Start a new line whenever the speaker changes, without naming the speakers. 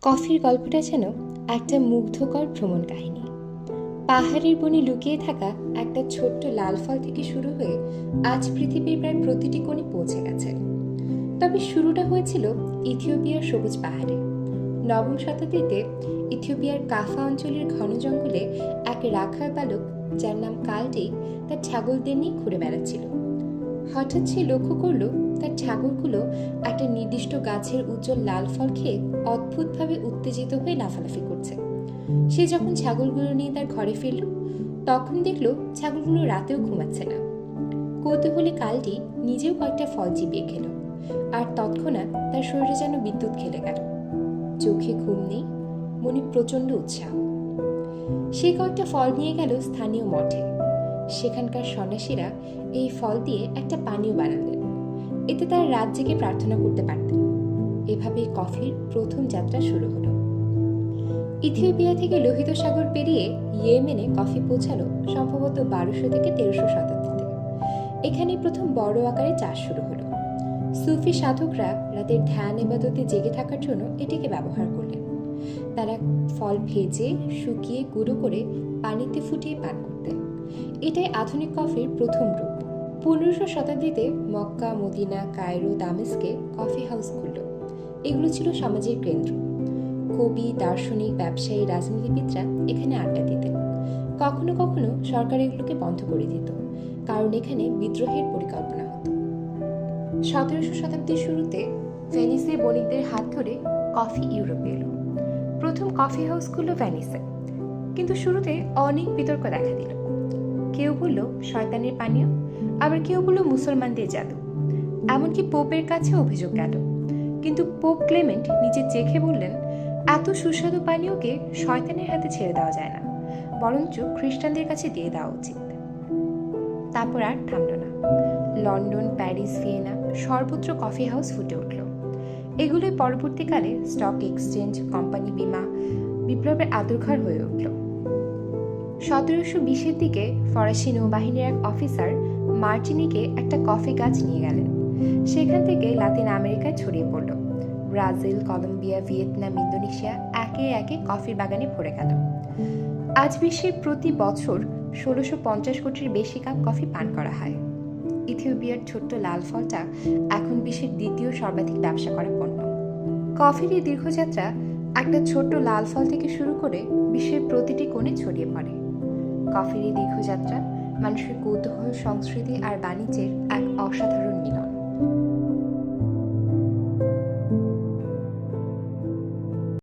কফির গল্পটা যেন একটা মুগ্ধকর ভ্রমণ কাহিনী। পাহাড়ের বনে লুকিয়ে থাকা একটা ছোট্ট লাল ফল থেকে শুরু হয়ে আজ পৃথিবীর প্রায় প্রতিটি কোণে পৌঁছে গেছে। তবে শুরুটা হয়েছিল ইথিওপিয়ার সবুজ পাহাড়ে। নবম শতাব্দীতে ইথিওপিয়ার কাফা অঞ্চলের ঘন জঙ্গলে এক রাখাল বালক, যার নাম কালডি, তার ছাগলদের নিয়ে ঘুরে বেড়াচ্ছিল। হঠাৎ সে লক্ষ্য করল তার ছাগলগুলো একটা নির্দিষ্ট গাছের উজ্জ্বল লাল ফল খেয়ে অদ্ভুতভাবে উত্তেজিত হয়ে লাফালাফি করছে। সে যখন ছাগলগুলো নিয়ে তার ঘরে ফিরল, তখন দেখল ছাগলগুলো রাতেও ঘুমাচ্ছে না। কৌতূহলী কালটি নিজেও কয়েকটা ফল চিবিয়ে খেল, আর তৎক্ষণাৎ তার শরীরে যেন বিদ্যুৎ খেলে গেল। চোখে ঘুম নেই, মনে প্রচণ্ড উৎসাহ। সে কয়েকটা ফল নিয়ে গেল স্থানীয় মঠে। সেখানকার সন্ন্যাসীরা এই ফল দিয়ে একটা পানীয় বানালেন। এতে তারা রাত জেগে প্রার্থনা করতে পারতেন। এভাবেই কফির প্রথম যাত্রা শুরু হলো। ইথিওপিয়া থেকে লোহিত সাগর পেরিয়ে ইয়েমেনে কফি পৌঁছালো সম্ভবত 1200 থেকে 1300 শতাব্দীতে। এখানেই প্রথম বড় আকারে চাষ শুরু হলো। সুফি সাধকরা রাতের ধ্যান ইবাদতে জেগে থাকার জন্য এটিকে ব্যবহার করলেন। তারা ফল ভেজে শুকিয়ে গুঁড়ো করে পানিতে ফুটিয়ে পান করতেন। এটাই আধুনিক কফির প্রথম রূপ। 1500 শতাব্দীতে মক্কা, মদিনা, কায়রো, দামেস্কে কফি হাউস খুলল। এগুলো ছিল সমাজের কেন্দ্র। কবি, দার্শনিক, ব্যবসায়ী, রাজনীতিবিদরা এখানে আড্ডা দিতেন। কখনো কখনো সরকার এগুলোকে বন্ধ করে দিত, কারণ এখানে বিদ্রোহের পরিকল্পনা হতো। 1700 শতাব্দীর শুরুতে ভেনিসের বণিকদের হাত ধরে কফি ইউরোপে এলো। প্রথম কফি হাউস খুলল ভেনিসে, কিন্তু শুরুতে অনেক বিতর্ক দেখা দিল। কেউ বলল শয়তানের পানীয়, আবার কেউ বলল মুসলমানদের জাদু। এমনকি পোপের কাছে অভিযোগ গেল, কিন্তু পোপ ক্লেমেন্ট নিজে চেখে বললেন, এত সুস্বাদু পানীয়কে শয়তানের হাতে ছেড়ে দেওয়া যায় না, বরঞ্চ খ্রিস্টানদের কাছে দিয়ে দেওয়া উচিত। তারপর আর থামল না। লন্ডন, প্যারিস, ভিয়েনা সর্বত্র কফি হাউস ফুটে উঠল। এগুলোই পরবর্তীকালে স্টক এক্সচেঞ্জ, কোম্পানি, বীমা বিপ্লবের আদরঘর হয়ে উঠল। 1720-এর দিকে ফরাসি নৌবাহিনীর এক অফিসার মার্টিনিকে একটা কফি গাছ নিয়ে গেলেন। সেখান থেকে লাতিন আমেরিকায় ছড়িয়ে পড়ল। ব্রাজিল, কলম্বিয়া, ভিয়েতনাম, ইন্দোনেশিয়া একে একে কফির বাগানে ভরে গেল। আজ বিশ্বের প্রতি বছর 1650 কোটির বেশি কাপ কফি পান করা হয়। ইথিওপিয়ার ছোট্ট লাল ফলটা এখন বিশ্বের দ্বিতীয় সর্বাধিক ব্যবসা করা পণ্য। কফির এই দীর্ঘযাত্রা একটা ছোট্ট লাল ফল থেকে শুরু করে বিশ্বের প্রতিটি কোণে ছড়িয়ে পড়ে। কফির এই দীর্ঘযাত্রা মানুষের কৌতূহল, সংস্কৃতি আর বাণিজ্যের এক অসাধারণ মিলন।